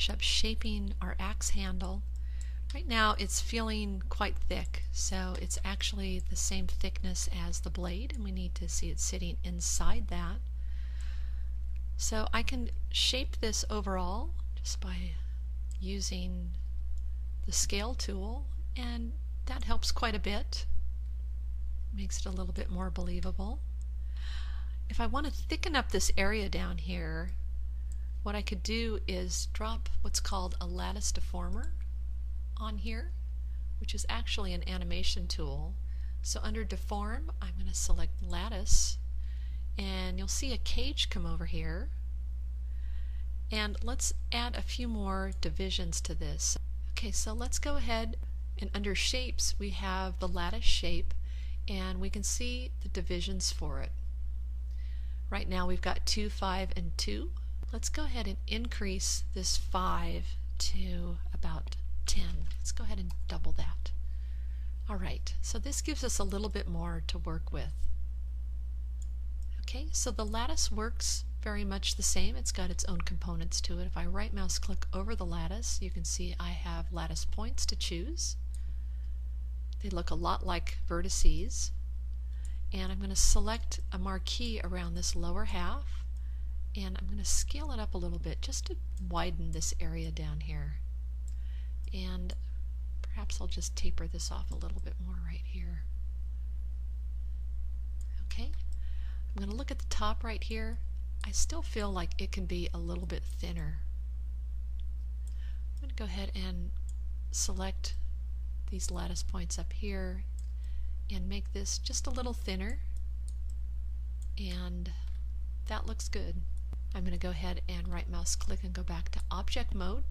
finish up shaping our axe handle. Right now it's feeling quite thick, so it's actually the same thickness as the blade, and we need to see it sitting inside that. So I can shape this overall just by using the scale tool, and that helps quite a bit. Makes it a little bit more believable. If I want to thicken up this area down here, what I could do is drop what's called a lattice deformer on here, which is actually an animation tool. So under deform, I'm going to select lattice, and you'll see a cage come over here. And let's add a few more divisions to this. Okay, so let's go ahead, and under shapes we have the lattice shape, and we can see the divisions for it. Right now we've got 2, 5, and 2. Let's go ahead and increase this 5 to about 10. Let's go ahead and double that. Alright, so this gives us a little bit more to work with. Okay, so the lattice works very much the same. It's got its own components to it. If I right mouse click over the lattice, you can see I have lattice points to choose. They look a lot like vertices. And I'm going to select a marquee around this lower half, and I'm going to scale it up a little bit just to widen this area down here. And perhaps I'll just taper this off a little bit more right here. Okay, I'm going to look at the top right here. I still feel like it can be a little bit thinner. I'm going to go ahead and select these lattice points up here and make this just a little thinner, and that looks good. I'm going to go ahead and right mouse click and go back to object mode.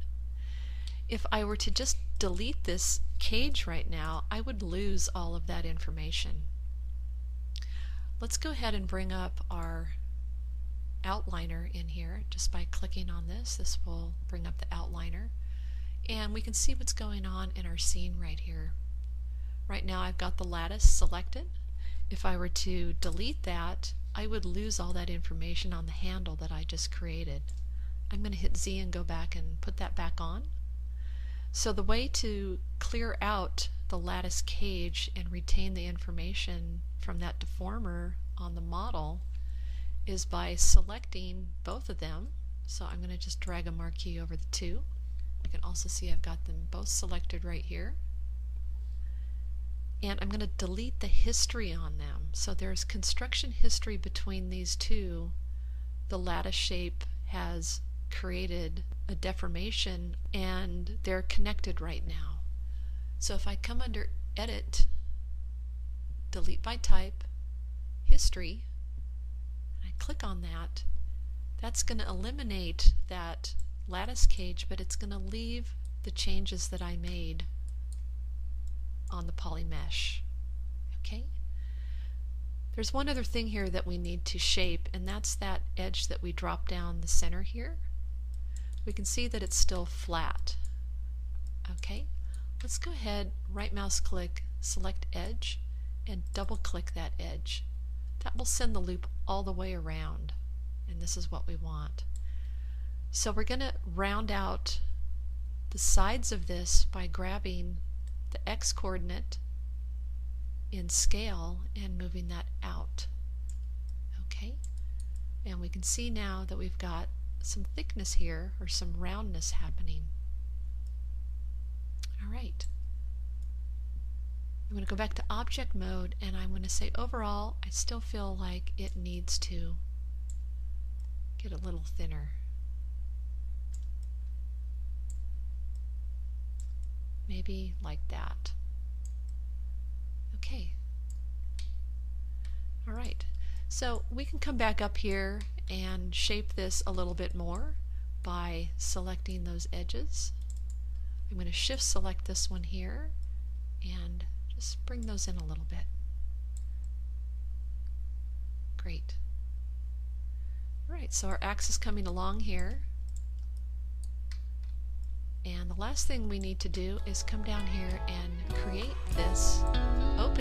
If I were to just delete this cage right now, I would lose all of that information. Let's go ahead and bring up our outliner in here just by clicking on this. This will bring up the outliner, and we can see what's going on in our scene right here. Right now I've got the lattice selected. If I were to delete that, I would lose all that information on the handle that I just created. I'm going to hit Z and go back and put that back on. So the way to clear out the lattice cage and retain the information from that deformer on the model is by selecting both of them. So I'm going to just drag a marquee over the two. You can also see I've got them both selected right here. And I'm going to delete the history on them. So there's construction history between these two. The lattice shape has created a deformation, and they're connected right now. So if I come under Edit, Delete by Type, History, and I click on that, that's going to eliminate that lattice cage, but it's going to leave the changes that I made on the poly mesh. Okay? There's one other thing here that we need to shape, and that's that edge that we drop down the center here. We can see that it's still flat. Okay? Let's go ahead, right mouse click, select edge, and double click that edge. That will send the loop all the way around, and this is what we want. So we're going to round out the sides of this by grabbing the X coordinate in scale and moving that out. Okay, and we can see now that we've got some thickness here, or some roundness happening. Alright, I'm going to go back to object mode, and I'm going to say overall I still feel like it needs to get a little thinner. Maybe like that. Okay. Alright, so we can come back up here and shape this a little bit more by selecting those edges. I'm going to shift select this one here and just bring those in a little bit. Great. Alright, so our axe is coming along here. And the last thing we need to do is come down here and create this. Oh,